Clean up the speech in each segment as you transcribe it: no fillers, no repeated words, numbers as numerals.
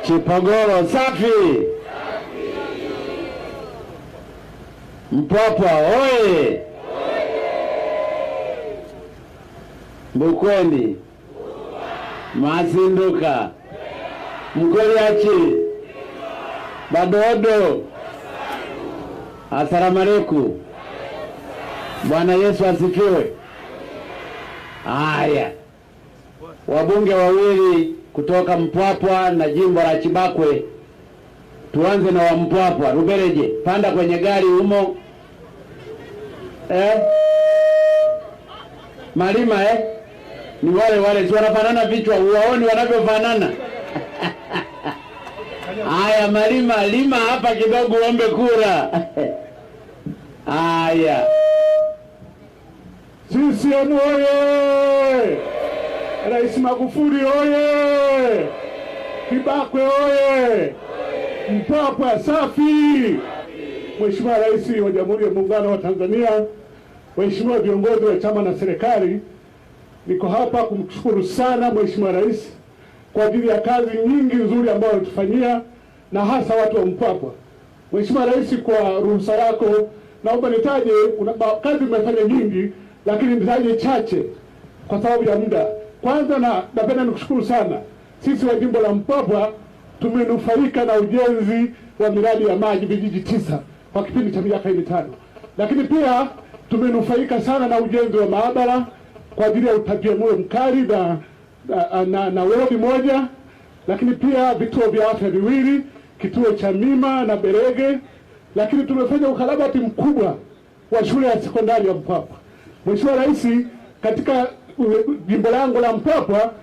Chipogoro safi. Mpwapwa oye. Mbukweni. Mazinduka. Mgoliachi. Badodo. Asalamu alaykum. Bwana Yesu asifiwe. Haya. Wabunge wawili kutoka Mpwapwa na jimbo la Chibakwe. Tuanze na wa Mpwapwa. Rubereje, panda kwenye gari humo. Malima ni wale si wanafanana vichwa, uwaoni wanavyofanana. Haya Malima, lima hapa kidogo uombe kura. Haya. CCM oye! Rais Magufuli oye! Kibakwe oye! Mpwapwa safi! Mheshimiwa Rais wa Jamhuri ya Muungano wa Tanzania, Mheshimiwa viongozi wa chama na serikali, niko hapa kumshukuru sana Mheshimiwa Rais kwa ajili ya kazi nyingi nzuri ambayo alitufanyia na hasa watu wa Mpwapwa. Mheshimiwa Rais, kwa ruhusa yako naomba nitaje kazi umefanya nyingi, lakini nitaje chache kwa sababu ya muda. Kwanza napenda nikushukuru sana. Sisi wa jimbo la Mpwapwa tumenufaika na ujenzi wa miradi ya maji vijiji 9 kwa kipindi cha miaka 5. Lakini pia tumenufaika sana na ujenzi wa maabara kwa ajili ya utapiamlo mkali na wodi moja, lakini pia vituo vya afya viwili, kituo cha Mima na Berege, lakini tumefanya ukarabati mkubwa wa shule ya sekondari ya Mpwapwa. Mheshimiwa Rais, katika jimbo langu la Mpwapwa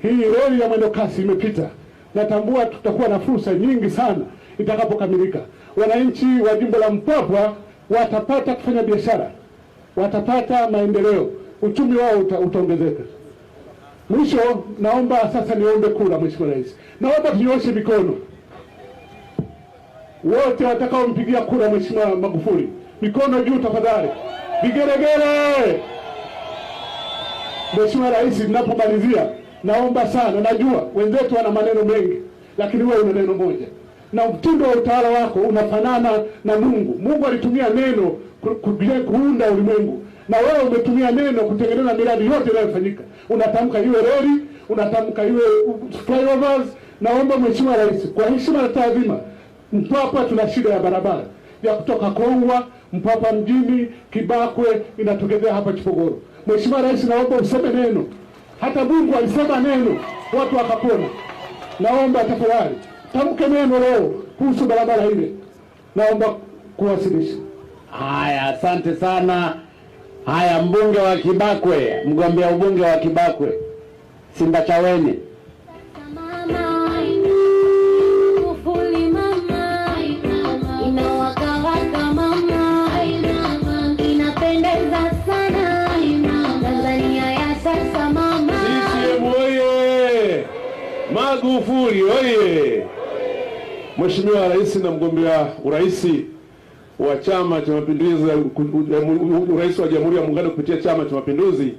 hii reli ya mwendo kasi imepita. Natambua tutakuwa na fursa nyingi sana itakapokamilika. Wananchi wa jimbo la Mpwapwa watapata kufanya biashara, watapata maendeleo, uchumi wao utaongezeka. Mwisho naomba sasa niombe kura. Mheshimiwa Rais, naomba tunyoshe mikono wote watakaompigia kura Mheshimiwa Magufuli, mikono juu tafadhali, vigeregere. Mheshimiwa Rais, ninapomalizia naomba sana, najua wenzetu wana maneno mengi, lakini wewe una neno moja, na mtindo wa utawala wako unafanana na Mungu. Mungu alitumia neno kuunda ulimwengu, na wewe umetumia neno kutengeneza miradi yote inayofanyika. Unatamka iwe reli, unatamka iwe flyovers. Naomba Mheshimiwa Rais, kwa heshima na taadhima, Mpwapwa tuna shida ya barabara ya kutoka Kongwa Mpwapwa mjini, Kibakwe inatokezea hapa Chipogoro. Mheshimiwa Rais, naomba useme neno. Hata Mungu alisema neno watu wakapona. Naomba tafadhali tamke neno leo kuhusu barabara ile. Naomba kuwasilisha. Haya, asante sana. Haya, mbunge wa Kibakwe, mgombea ubunge wa Kibakwe, Simbachaweni. Magufuli oye! Mheshimiwa Rais na mgombea urais wa Chama cha Mapinduzi, urais wa Jamhuri ya Muungano kupitia Chama cha Mapinduzi,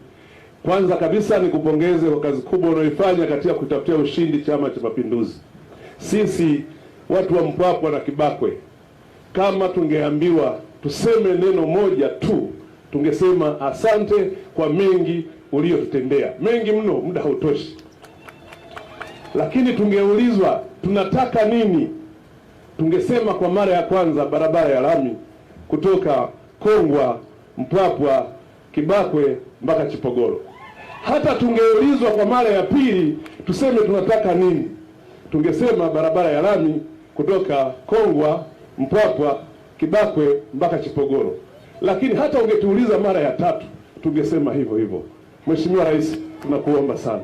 kwanza kabisa nikupongeze kwa kazi kubwa unayoifanya katika kutafutia ushindi Chama cha Mapinduzi. Sisi watu wa Mpwapwa na Kibakwe, kama tungeambiwa tuseme neno moja tu, tungesema asante kwa mengi uliyotutendea. Mengi mno, muda hautoshi. Lakini tungeulizwa tunataka nini, tungesema kwa mara ya kwanza barabara ya lami kutoka Kongwa Mpwapwa Kibakwe mpaka Chipogoro. Hata tungeulizwa kwa mara ya pili tuseme tunataka nini, tungesema barabara ya lami kutoka Kongwa Mpwapwa Kibakwe mpaka Chipogoro. Lakini hata ungetuuliza mara ya tatu tungesema hivyo hivyo. Mheshimiwa Rais, tunakuomba sana,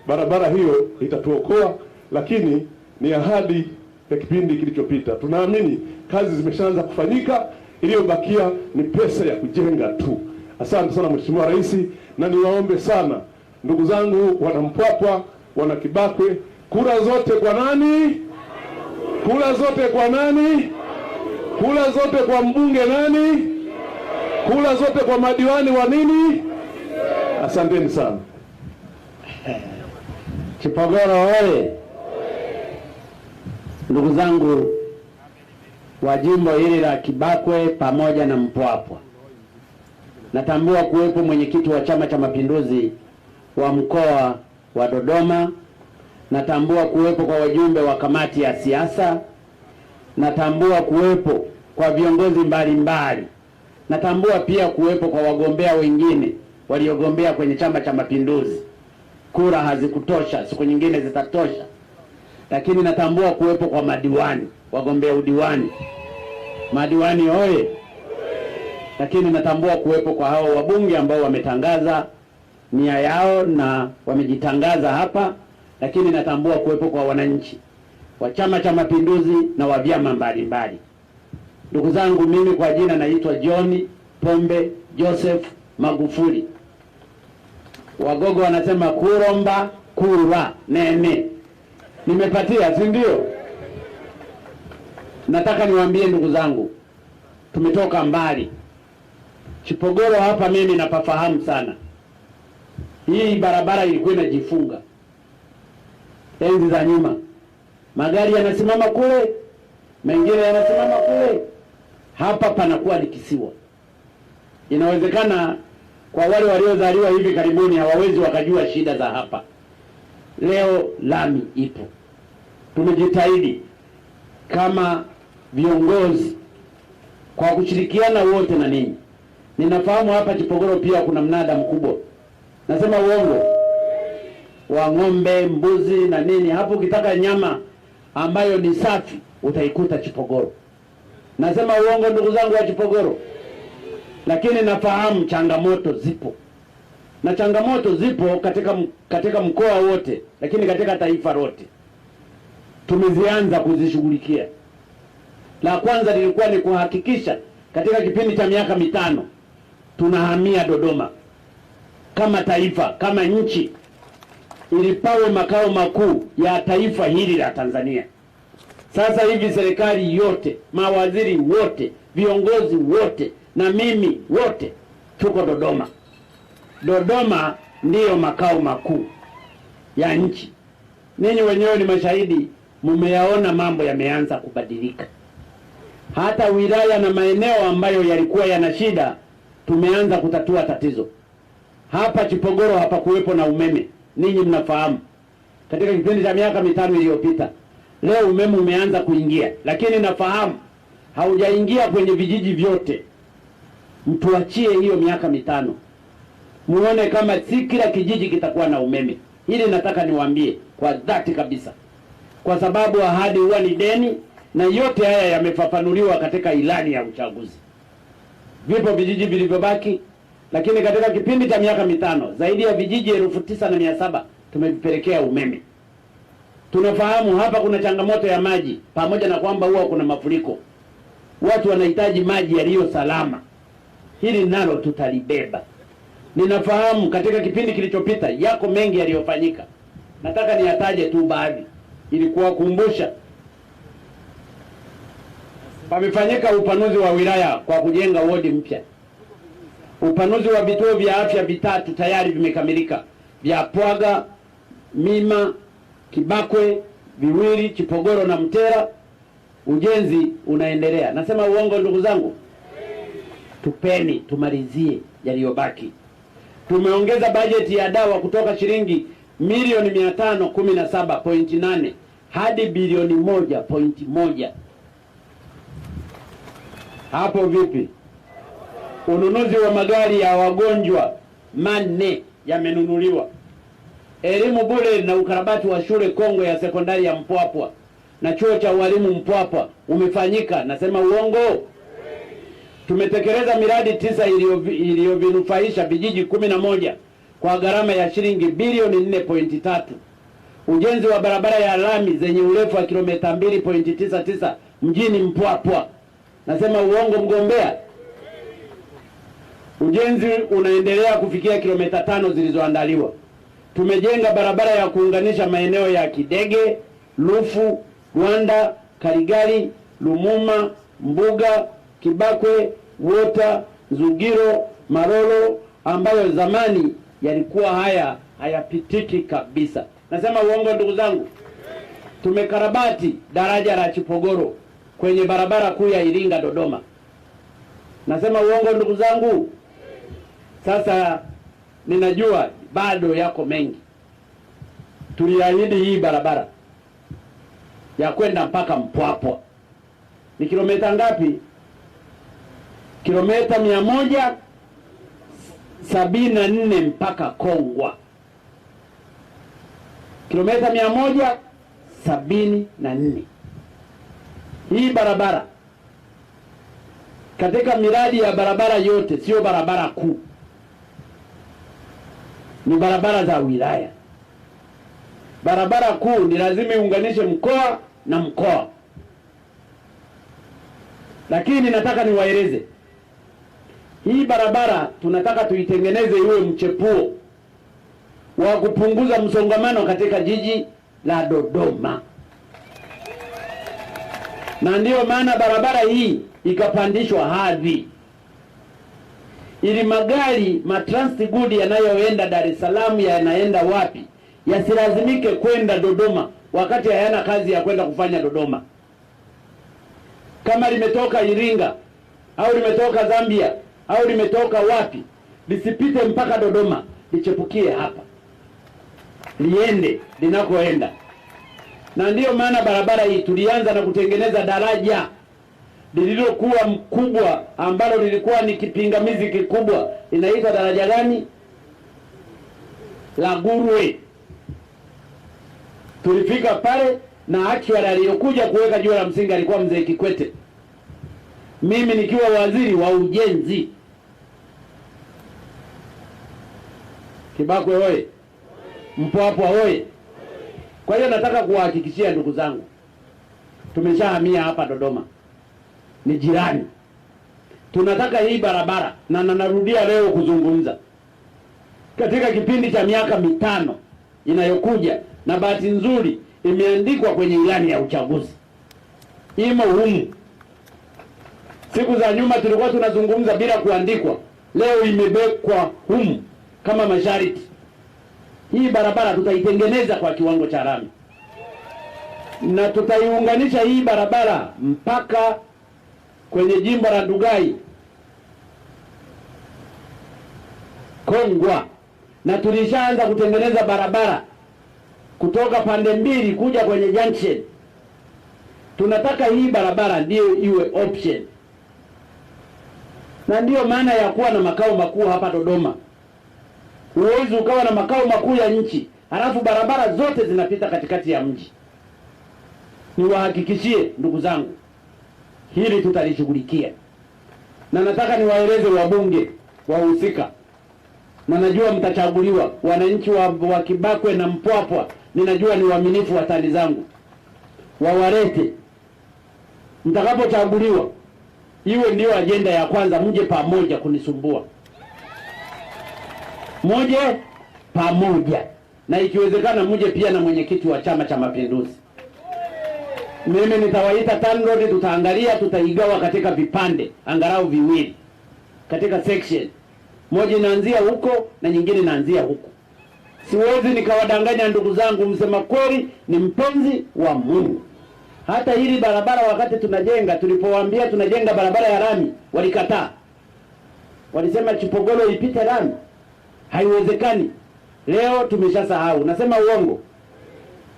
barabara hiyo itatuokoa, lakini ni ahadi ya kipindi kilichopita. Tunaamini kazi zimeshaanza kufanyika, iliyobakia ni pesa ya kujenga tu. Asante sana Mheshimiwa Rais, na niwaombe sana ndugu zangu wana Mpwapwa, wana Kibakwe, kura zote kwa nani? Kura zote kwa nani? Kura zote kwa mbunge nani? Kura zote kwa madiwani wa nini? Asanteni sana. Chipogoro oye! Ndugu zangu wa jimbo hili la Kibakwe pamoja na Mpwapwa, natambua kuwepo mwenyekiti wa Chama cha Mapinduzi wa mkoa wa Dodoma, natambua kuwepo kwa wajumbe wa kamati ya siasa, natambua kuwepo kwa viongozi mbalimbali, natambua pia kuwepo kwa wagombea wengine waliogombea kwenye Chama cha Mapinduzi. Kura hazikutosha, siku nyingine zitatosha. Lakini natambua kuwepo kwa madiwani, wagombea udiwani. Madiwani oye! Lakini natambua kuwepo kwa hao wabunge ambao wametangaza nia yao na wamejitangaza hapa. Lakini natambua kuwepo kwa wananchi wa Chama cha Mapinduzi na wa vyama mbalimbali. Ndugu zangu, mimi kwa jina naitwa John Pombe Joseph Magufuli. Wagogo wanasema kuromba kura nene. Nimepatia, si ndio? Nataka niwaambie ndugu zangu, tumetoka mbali. Chipogoro hapa mimi napafahamu sana. Hii barabara ilikuwa inajifunga enzi za nyuma. Magari yanasimama kule, mengine yanasimama kule. Hapa panakuwa ni kisiwa. Inawezekana kwa wale waliozaliwa hivi karibuni hawawezi wakajua shida za hapa. Leo lami ipo. Tumejitahidi kama viongozi kwa kushirikiana wote na ninyi. Ninafahamu hapa Chipogoro pia kuna mnada mkubwa. Nasema uongo? Wa ng'ombe, mbuzi na nini. Hapo ukitaka nyama ambayo ni safi utaikuta Chipogoro. Nasema uongo ndugu zangu wa Chipogoro? Lakini nafahamu changamoto zipo. Na changamoto zipo katika mkoa wote, lakini katika taifa lote. Tumezianza kuzishughulikia. La kwanza lilikuwa ni kuhakikisha katika kipindi cha miaka 5 tunahamia Dodoma kama taifa, kama nchi, ili pawe makao makuu ya taifa hili la Tanzania. Sasa hivi serikali yote, mawaziri wote, viongozi wote na mimi wote tuko Dodoma. Dodoma ndiyo makao makuu ya nchi. Ninyi wenyewe ni mashahidi, mumeyaona mambo yameanza kubadilika. Hata wilaya na maeneo ambayo yalikuwa yana shida tumeanza kutatua tatizo. Hapa Chipogoro hapa kuwepo na umeme. Ninyi mnafahamu. Katika kipindi cha miaka 5 iliyopita, leo umeme umeanza kuingia, lakini nafahamu haujaingia kwenye vijiji vyote. Mtuachie hiyo miaka 5. Muone kama si kila kijiji kitakuwa na umeme. Hili nataka niwaambie kwa dhati kabisa. Kwa sababu ahadi huwa ni deni, na yote haya yamefafanuliwa katika ilani ya uchaguzi. Vipo vijiji vilivyobaki, lakini katika kipindi cha miaka 5 zaidi ya vijiji 9,700 tumevipelekea umeme. Tunafahamu hapa kuna changamoto ya maji, pamoja na kwamba huwa kuna mafuriko. Watu wanahitaji maji yaliyo salama. Hili nalo tutalibeba. Ninafahamu katika kipindi kilichopita yako mengi yaliyofanyika. Nataka niyataje tu baadhi ili kuwakumbusha. Pamefanyika upanuzi wa wilaya kwa kujenga wodi mpya. Upanuzi wa vituo vya afya 3 tayari vimekamilika. Vya Pwaga, Mima, Kibakwe, Viwili, Chipogoro na Mtera. Ujenzi unaendelea. Nasema uongo ndugu zangu? Tupeni tumalizie yaliyobaki. Tumeongeza bajeti ya dawa kutoka shilingi milioni 517.8 hadi bilioni 1.1. Hapo vipi? Ununuzi wa magari ya wagonjwa 4 yamenunuliwa. Elimu bure na ukarabati wa shule kongwe ya sekondari ya Mpwapwa na chuo cha walimu Mpwapwa umefanyika. Nasema uongo? Tumetekeleza miradi 9 iliyovinufaisha vijiji 11 kwa gharama ya shilingi bilioni 4.3. Ujenzi wa barabara ya lami zenye urefu wa kilomita 2.99 mjini Mpwapwa. Nasema uongo mgombea? Ujenzi unaendelea kufikia kilomita 5 zilizoandaliwa. Tumejenga barabara ya kuunganisha maeneo ya Kidege, Lufu, Rwanda, Karigali, Lumuma, Mbuga, Kibakwe, Wota, Zugiro, Marolo ambayo zamani yalikuwa hayapitiki kabisa. Nasema uongo ndugu zangu? tumekarabati daraja la Chipogoro kwenye barabara kuu ya Iringa Dodoma. Nasema uongo ndugu zangu? Sasa ninajua bado yako mengi. Tuliahidi hii barabara ya kwenda mpaka Mpwapwa ni kilomita ngapi? Kilomita 174 mpaka Kongwa, kilomita 174. Hii barabara katika miradi ya barabara yote sio barabara kuu, ni barabara za wilaya. Barabara kuu ni lazima iunganishe mkoa na mkoa. Lakini nataka niwaeleze, hii barabara tunataka tuitengeneze iwe mchepuo wa kupunguza msongamano katika jiji la Dodoma. Na ndiyo maana barabara hii ikapandishwa hadhi, ili magari matransit good yanayoenda Dar es Salaam yanaenda wapi yasilazimike kwenda Dodoma wakati hayana kazi ya kwenda kufanya Dodoma. Kama limetoka Iringa au limetoka Zambia au limetoka wapi, lisipite mpaka Dodoma, lichepukie hapa, liende linakoenda. Na ndiyo maana barabara hii tulianza na kutengeneza daraja lililokuwa mkubwa, ambalo lilikuwa ni kipingamizi kikubwa. Inaitwa daraja gani? La Gurwe. Tulifika pale na actually aliyokuja kuweka jiwe la msingi alikuwa mzee Kikwete, mimi nikiwa waziri wa ujenzi. Kibakwe hoye! Mpwapwa hoye! Kwa hiyo nataka kuwahakikishia ndugu zangu, tumeshahamia hapa Dodoma, ni jirani. Tunataka hii barabara, na narudia leo kuzungumza, katika kipindi cha miaka 5 inayokuja, na bahati nzuri imeandikwa kwenye ilani ya uchaguzi, imo humu. Siku za nyuma tulikuwa tunazungumza bila kuandikwa, leo imebekwa humu kama masharti. Hii barabara tutaitengeneza kwa kiwango cha lami, na tutaiunganisha hii barabara mpaka kwenye jimbo la Ndugai, Kongwa. Na tulishaanza kutengeneza barabara kutoka pande mbili kuja kwenye junction. Tunataka hii barabara ndiyo iwe option, na ndiyo maana ya kuwa na makao makuu hapa Dodoma. Huwezi ukawa na makao makuu ya nchi halafu barabara zote zinapita katikati ya mji. Niwahakikishie ndugu zangu, hili tutalishughulikia, na nataka niwaeleze wabunge wahusika, na najua mtachaguliwa. Wananchi wa Kibakwe na Mpwapwa ninajua ni waaminifu watani zangu, wawalete. Mtakapochaguliwa iwe ndio ajenda ya kwanza, mje pamoja kunisumbua, moje pamoja, na ikiwezekana mje pia na mwenyekiti wa Chama cha Mapinduzi. Mimi nitawaita TANROADS, tutaangalia, tutaigawa katika vipande angalau viwili, katika section moja inaanzia huko na nyingine inaanzia huko. Siwezi nikawadanganya ndugu zangu, msema kweli ni mpenzi wa Mungu. Hata hili barabara wakati tunajenga, tulipowaambia tunajenga barabara ya lami, walikataa. Walisema Chipogoro ipite lami, haiwezekani. Leo tumeshasahau. Nasema uongo?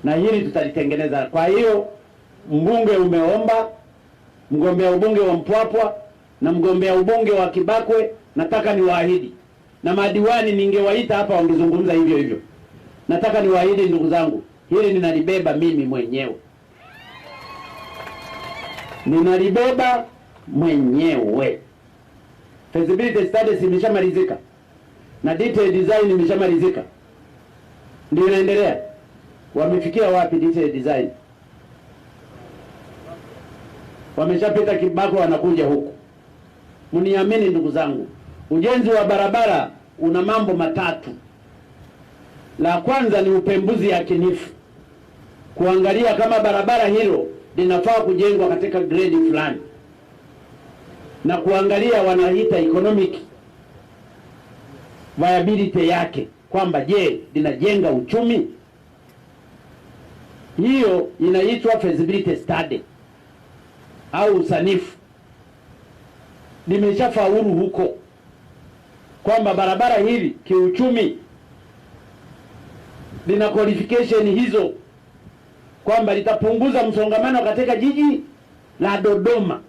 Na hili tutalitengeneza. Kwa hiyo mbunge umeomba, mgombea ubunge wa Mpwapwa na mgombea ubunge wa Kibakwe, nataka niwaahidi, na madiwani ningewaita hapa wangezungumza hivyo hivyo. Nataka niwaahidi ndugu zangu, hili ninalibeba mimi mwenyewe, ninalibeba mwenyewe. Feasibility studies imeshamalizika na detail design imeshamalizika, ndio inaendelea. Wamefikia wapi detail design? Wameshapita Kibakwe, wanakuja huku. Mniamini ndugu zangu, ujenzi wa barabara una mambo matatu. La kwanza ni upembuzi yakinifu, kuangalia kama barabara hilo linafaa kujengwa katika grade fulani, na kuangalia wanaita economic viability yake, kwamba je, linajenga uchumi. Hiyo inaitwa feasibility study au usanifu. Limeshafaulu huko kwamba barabara hili kiuchumi lina qualification hizo, kwamba litapunguza msongamano katika jiji la Dodoma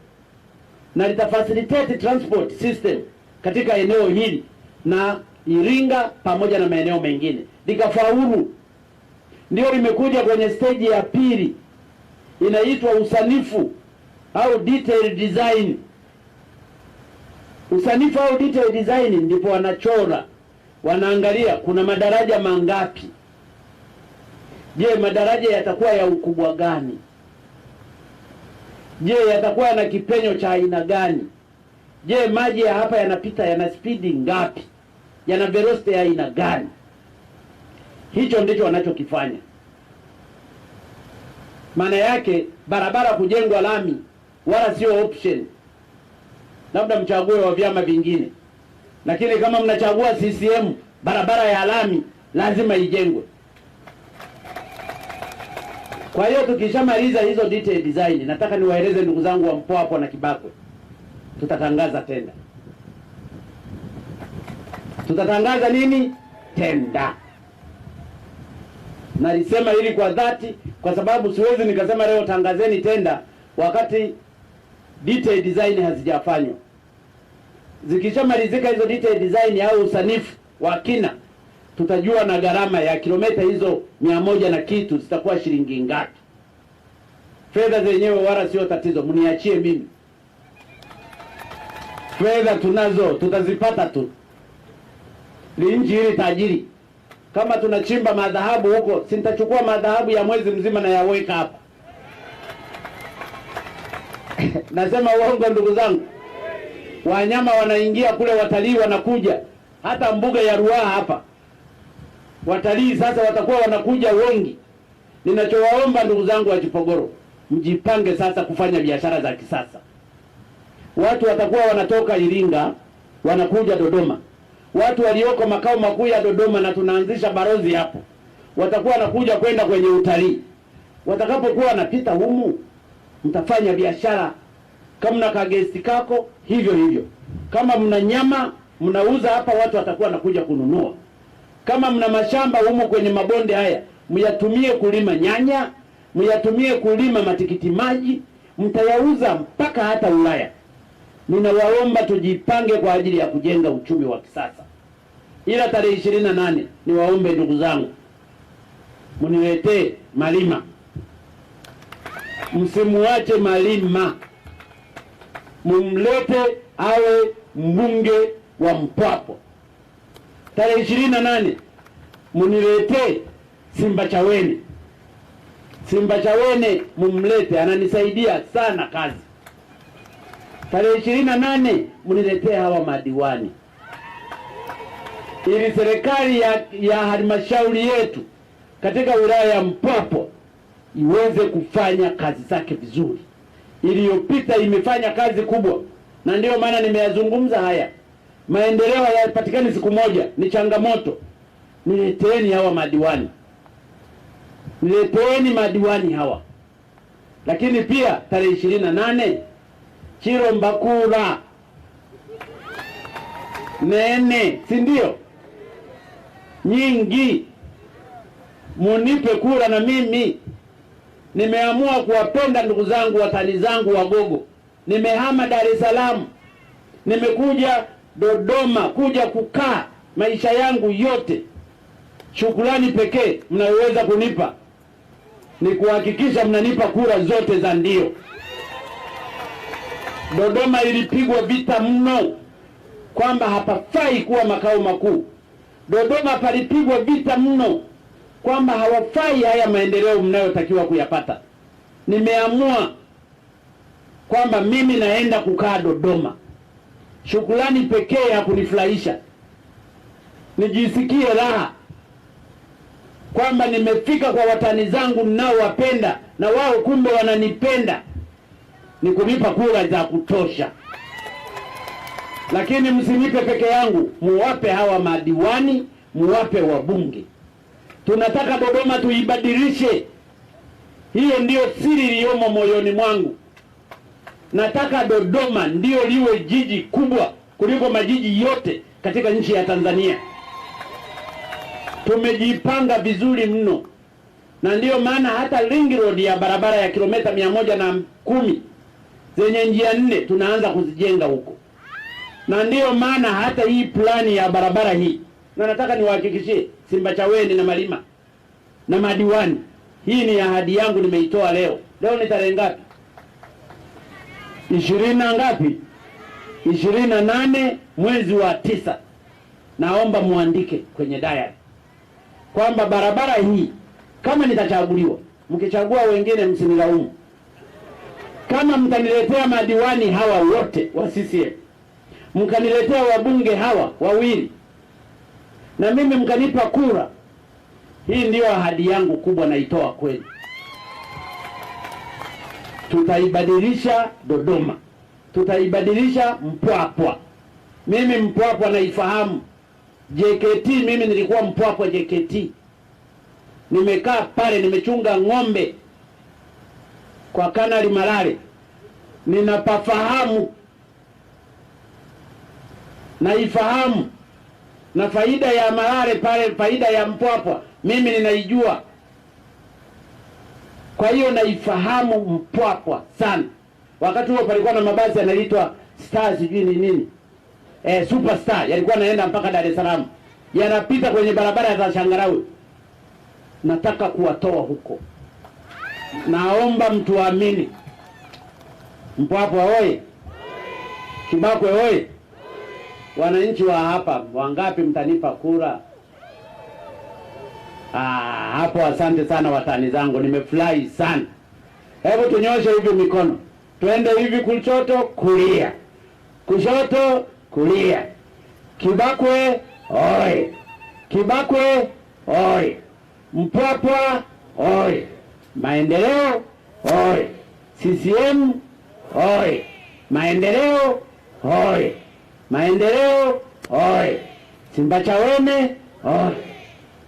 na litafacilitate transport system katika eneo hili na Iringa pamoja na maeneo mengine. Likafaulu, ndio limekuja kwenye stage ya pili, inaitwa usanifu au detail design. Usanifu au detail design ndipo wanachora, wanaangalia kuna madaraja mangapi. Je, madaraja yatakuwa ya ukubwa gani? Je, yatakuwa na kipenyo cha aina gani? Je, maji ya hapa yanapita yana spidi ngapi? Yana velocity ya aina gani? Hicho ndicho wanachokifanya. Maana yake barabara kujengwa lami wala sio option. Labda mchague wa vyama vingine, lakini kama mnachagua CCM, barabara ya lami lazima ijengwe. Kwa hiyo tukishamaliza hizo detail design, nataka niwaeleze ndugu zangu wa Mpwapwa na Kibakwe, tutatangaza tenda. Tutatangaza nini? Tenda. Nalisema hili kwa dhati, kwa sababu siwezi nikasema leo tangazeni tenda wakati detail design hazijafanywa. Zikishamalizika hizo detail design au usanifu wa kina, tutajua na gharama ya kilomita hizo 100 na kitu zitakuwa shilingi ngapi. Fedha zenyewe wala sio tatizo, mniachie mimi. Fedha tunazo, tutazipata tu. Ni nchi hili tajiri. Kama tunachimba madhahabu huko, si nitachukua madhahabu ya mwezi mzima na yaweka hapa. Nasema uongo ndugu zangu? Wanyama wanaingia kule, watalii wanakuja. Hata mbuga ya Ruaha hapa watalii sasa watakuwa wanakuja wengi. Ninachowaomba ndugu zangu wa Chipogoro, mjipange sasa kufanya biashara za kisasa. Watu watakuwa wanatoka Iringa wanakuja Dodoma. Watu walioko makao makuu ya Dodoma, na tunaanzisha barozi hapo, watakuwa wanakuja kwenda kwenye utalii. Watakapokuwa wanapita humu, mtafanya biashara. Kama mna kagesti kako, hivyo hivyo. Kama mna nyama mnauza hapa, watu watakuwa wanakuja kununua. Kama mna mashamba humu kwenye mabonde haya, myatumie kulima nyanya, myatumie kulima matikiti maji, mtayauza mpaka hata Ulaya. Ninawaomba tujipange kwa ajili ya kujenga uchumi wa kisasa. Ila tarehe 28 niwaombe ndugu zangu, mniletee Malima. Msimuache Malima, mumlete awe mbunge wa Mpwapwa. Tarehe 28 mniletee Simbachawene. Simbachawene mumlete, ananisaidia sana kazi. Tarehe 28 mniletee hawa madiwani, ili serikali ya halmashauri yetu katika wilaya ya Mpwapwa iweze kufanya kazi zake vizuri. Iliyopita imefanya kazi kubwa, na ndio maana nimeyazungumza haya. Maendeleo hayapatikani siku moja, ni changamoto. Nileteeni hawa madiwani, nileteeni madiwani hawa. Lakini pia tarehe 28 Chiro Mbakula nene, si ndio? Nyingi, munipe kura. Na mimi nimeamua kuwapenda ndugu zangu, watani zangu Wagogo. Nimehama Dar es Salaam, nimekuja Dodoma kuja kukaa maisha yangu yote. Shukrani pekee mnaweza kunipa ni kuhakikisha mnanipa kura zote za ndio. Dodoma ilipigwa vita mno kwamba hapafai kuwa makao makuu. Dodoma palipigwa vita mno kwamba hawafai haya maendeleo mnayotakiwa kuyapata. Nimeamua kwamba mimi naenda kukaa Dodoma. Shukrani pekee ya kunifurahisha, nijisikie raha kwamba nimefika kwa watani zangu ninaowapenda, na wao kumbe wananipenda, ni kunipa kura za kutosha. Lakini msinipe peke yangu, muwape hawa madiwani, muwape wabunge. Tunataka Dodoma tuibadilishe, Hiyo ndiyo siri iliyomo moyoni mwangu. Nataka Dodoma ndiyo liwe jiji kubwa kuliko majiji yote katika nchi ya Tanzania. Tumejipanga vizuri mno, na ndiyo maana hata ring road ya barabara ya kilomita 110 zenye njia 4 tunaanza kuzijenga huko. Na ndiyo maana hata hii plani ya barabara hii, na nataka niwahakikishie Simbachawene na Malima na madiwani, hii ni ahadi yangu, nimeitoa leo. Leo ni tarehe ngapi? 20 na ngapi? 28 mwezi wa 9. Naomba muandike kwenye diary kwamba barabara hii, kama nitachaguliwa, mkichagua wengine msinilaumu, kama mtaniletea madiwani hawa wote wa CCM, mkaniletea wabunge hawa wawili, na mimi mkanipa kura, hii ndiyo ahadi yangu kubwa, naitoa kweli. Tutaibadilisha Dodoma, tutaibadilisha Mpwapwa. Mimi Mpwapwa naifahamu. JKT, mimi nilikuwa Mpwapwa JKT, nimekaa pale, nimechunga ng'ombe kwa Kanali Malale, ninapafahamu, naifahamu. Na faida ya Malale pale, faida ya Mpwapwa mimi ninaijua. Kwa hiyo naifahamu Mpwapwa sana. Wakati huo palikuwa na mabasi yanaitwa Star sijui ni nini, Superstar, yalikuwa naenda mpaka Dar es Salaam, yanapita kwenye barabara za Changarawe. Nataka kuwatoa huko. Naomba mtuamini. Mpwapwa oye! Kibakwe oye! Wananchi wa hapa, wangapi mtanipa kura? Hapo asante sana watani zangu, nimefurahi sana. Hebu tunyoshe hivi mikono, twende hivi, kushoto kulia, kushoto kulia. Kibakwe oye! Kibakwe oye! Mpwapwa oye! Maendeleo oye! CCM oye! Maendeleo oye! Maendeleo oye! Simbachawene oye!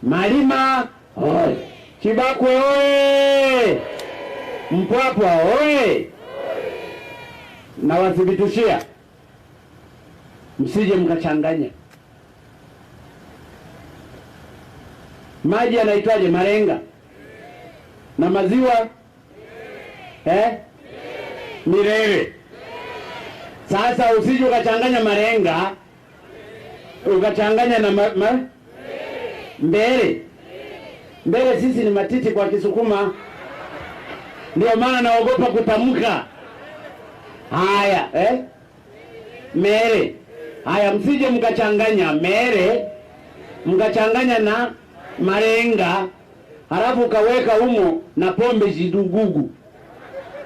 Malima oye! Kibakwe oye! Mpwapwa oye! Nawathibitishia msije mkachanganya. Maji yanaitwaje? Marenga. Na maziwa Mirere. Sasa usije ukachanganya Marenga ukachanganya na Mbele. Mbele sisi ni matiti kwa Kisukuma, ndio maana naogopa kutamka. Haya Mere. Haya, msije mkachanganya Mere mkachanganya na Marenga, halafu ukaweka humo na pombe zidugugu,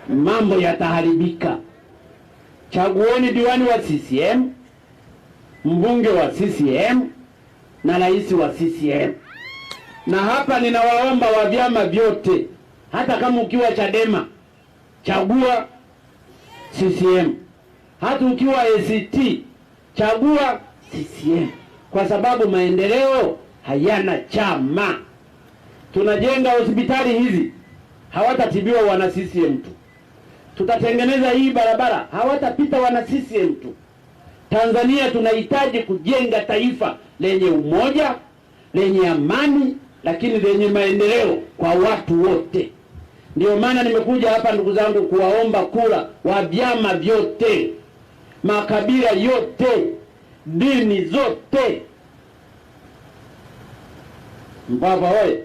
mambo yataharibika. Chagueni diwani wa CCM, mbunge wa CCM na rais wa CCM. Na hapa ninawaomba wa vyama vyote, hata kama ukiwa Chadema chagua CCM, hata ukiwa ACT chagua CCM, kwa sababu maendeleo hayana chama. Tunajenga hospitali hizi, hawatatibiwa wana CCM tu. Tutatengeneza hii barabara, hawatapita wana CCM tu. Tanzania tunahitaji kujenga taifa lenye umoja, lenye amani, lakini lenye maendeleo kwa watu wote. Ndio maana nimekuja hapa, ndugu zangu, kuwaomba kura wa vyama vyote, makabila yote, dini zote. Mpwapwa oye!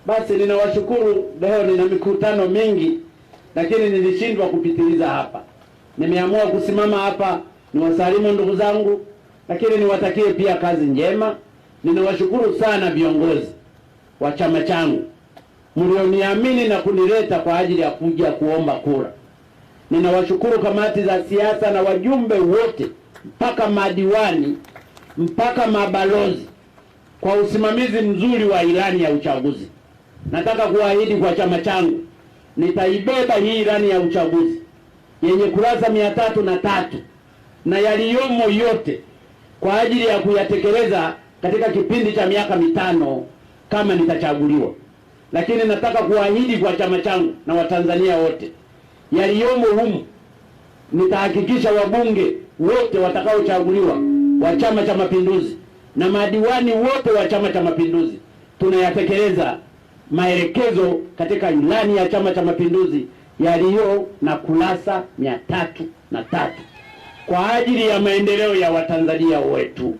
Basi ninawashukuru. Leo nina mikutano mingi, lakini nilishindwa kupitiliza hapa. Nimeamua kusimama hapa niwasalimu ndugu zangu, lakini niwatakie pia kazi njema. Ninawashukuru sana viongozi wa chama changu mlioniamini na kunileta kwa ajili ya kuja kuomba kura. Ninawashukuru kamati za siasa na wajumbe wote, mpaka madiwani, mpaka mabalozi, kwa usimamizi mzuri wa ilani ya uchaguzi. Nataka kuahidi kwa chama changu, nitaibeba hii ilani ya uchaguzi yenye kurasa 303 na yaliyomo yote kwa ajili ya kuyatekeleza katika kipindi cha miaka 5 kama nitachaguliwa. lakini nataka kuahidi kwa chama changu na Watanzania wote, yaliyomo humu nitahakikisha wabunge wote watakaochaguliwa wa Chama cha Mapinduzi na madiwani wote wa Chama cha Mapinduzi tunayatekeleza maelekezo katika ilani ya Chama cha Mapinduzi yaliyo na kurasa 303 kwa ajili ya maendeleo ya Watanzania wetu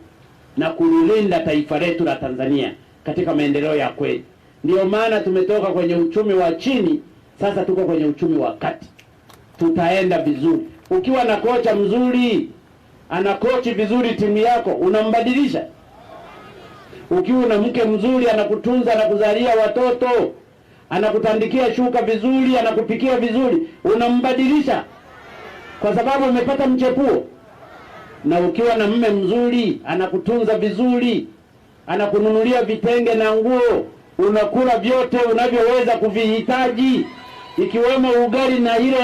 na kulilinda taifa letu la Tanzania katika maendeleo ya kweli. Ndio maana tumetoka kwenye uchumi wa chini, sasa tuko kwenye uchumi wa kati. Tutaenda vizuri. Ukiwa na kocha mzuri, anakochi vizuri timu yako, unambadilisha. Ukiwa na mke mzuri, anakutunza, anakuzalia watoto, anakutandikia shuka vizuri, anakupikia vizuri, unambadilisha kwa sababu umepata mchepuo. Na ukiwa na mume mzuri, anakutunza vizuri, anakununulia vitenge na nguo, unakula vyote unavyoweza kuvihitaji, ikiwemo ugali na ile